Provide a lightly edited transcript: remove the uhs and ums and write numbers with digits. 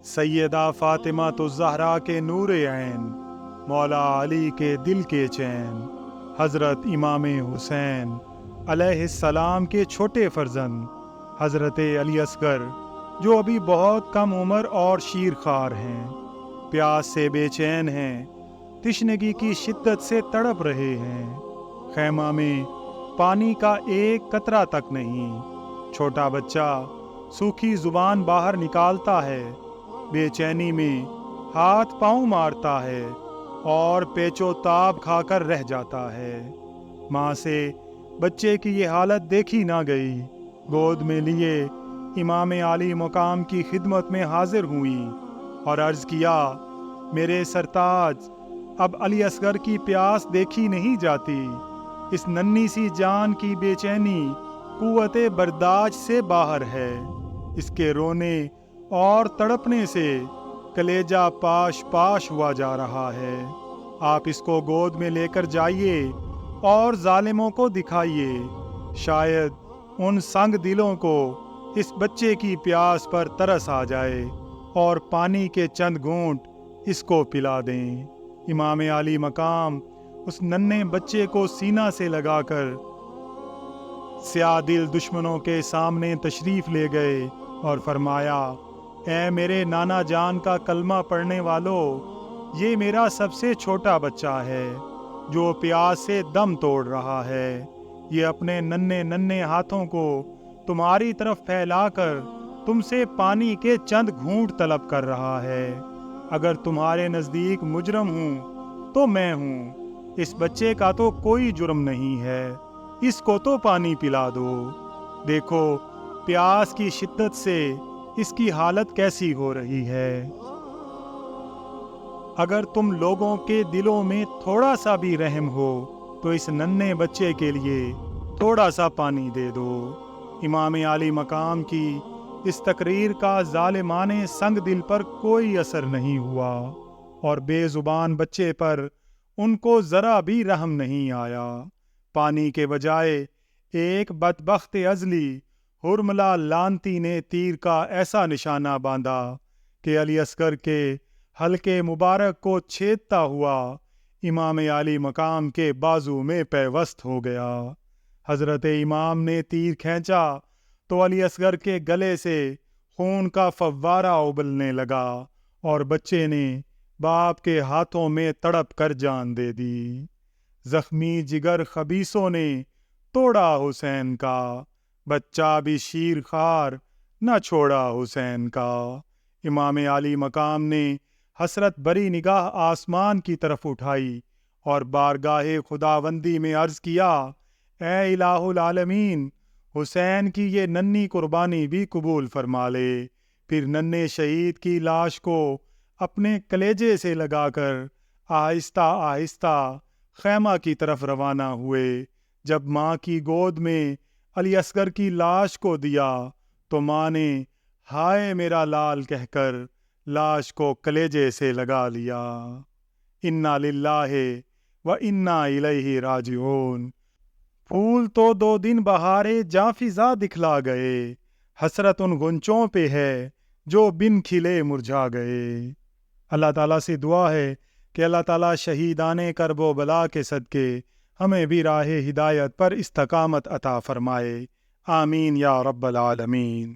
سیدہ فاطمہ تو زہرا کے نور عین، مولا علی کے دل کے چین، حضرت امام حسین علیہ السلام کے چھوٹے فرزند حضرت علی اصغر، جو ابھی بہت کم عمر اور شیر خوار ہیں، پیاس سے بے چین ہیں، تشنگی کی شدت سے تڑپ رہے ہیں، خیمہ میں پانی کا ایک قطرہ تک نہیں، چھوٹا بچہ سوکھی زبان باہر نکالتا ہے، بے چینی میں ہاتھ پاؤں مارتا ہے اور پیچو تاب کھا کر رہ جاتا ہے۔ ماں سے بچے کی یہ حالت دیکھی نہ گئی، گود میں لیے امام عالی مقام کی خدمت میں حاضر ہوئیں اور عرض کیا، میرے سرتاج، اب علی اصغر کی پیاس دیکھی نہیں جاتی، اس ننھی سی جان کی بے چینی قوت برداشت سے باہر ہے، اس کے رونے اور تڑپنے سے کلیجہ پاش پاش ہوا جا رہا ہے، آپ اس کو گود میں لے کر جائیے اور ظالموں کو دکھائیے، شاید ان سنگ دلوں کو اس بچے کی پیاس پر ترس آ جائے اور پانی کے چند گھونٹ اس کو پلا دیں۔ امام علی مقام اس ننھے بچے کو سینہ سے لگا کر سیاہ دل دشمنوں کے سامنے تشریف لے گئے اور فرمایا، اے میرے نانا جان کا کلمہ پڑھنے والوں، یہ میرا سب سے چھوٹا بچہ ہے جو پیاس سے دم توڑ رہا ہے، یہ اپنے ننھے ننھے ہاتھوں کو تمہاری طرف پھیلا کر تم سے پانی کے چند گھونٹ طلب کر رہا ہے، اگر تمہارے نزدیک مجرم ہوں تو میں ہوں، اس بچے کا تو کوئی جرم نہیں ہے، اس کو تو پانی پلا دو، دیکھو پیاس کی شدت سے اس کی حالت کیسی ہو رہی ہے، اگر تم لوگوں کے دلوں میں تھوڑا سا بھی رحم ہو تو اس ننھے بچے کے لیے تھوڑا سا پانی دے دو۔ امام علی مقام کی اس تقریر کا ظالمانے سنگ دل پر کوئی اثر نہیں ہوا اور بے زبان بچے پر ان کو ذرا بھی رحم نہیں آیا، پانی کے بجائے ایک بدبخت ازلی حرملہ لانتی نے تیر کا ایسا نشانہ باندھا کہ علی اصغر کے حلقے مبارک کو چھیدتا ہوا امام علی مقام کے بازو میں پیوست ہو گیا۔ حضرت امام نے تیر کھینچا تو علی اصغر کے گلے سے خون کا فوارہ ابلنے لگا اور بچے نے باپ کے ہاتھوں میں تڑپ کر جان دے دی۔ زخمی جگر خبیثوں نے توڑا حسین کا، بچہ بھی شیر خوار نہ چھوڑا حسین کا۔ امام علی مقام نے حسرت بری نگاہ آسمان کی طرف اٹھائی اور بارگاہ خداوندی میں عرض کیا، اے الہ العالمین، حسین کی یہ ننھی قربانی بھی قبول فرما لے۔ پھر ننھے شہید کی لاش کو اپنے کلیجے سے لگا کر آہستہ آہستہ خیمہ کی طرف روانہ ہوئے۔ جب ماں کی گود میں علی اصغر کی لاش کو دیا تو ماں نے ہائے میرا لال کہہ کر لاش کو کلیجے سے لگا لیا۔ انا للہ و انا الیہ راجعون۔ پھول تو 2 دن بہارے جاں فضا دکھلا گئے، حسرت ان غنچوں پہ ہے جو بن کھلے مرجھا گئے۔ اللہ تعالیٰ سے دعا ہے کہ اللہ تعالیٰ شہیدان کرب و بلا کے صدقے ہمیں بھی راہ ہدایت پر استقامت عطا فرمائے، آمین یا رب العالمین۔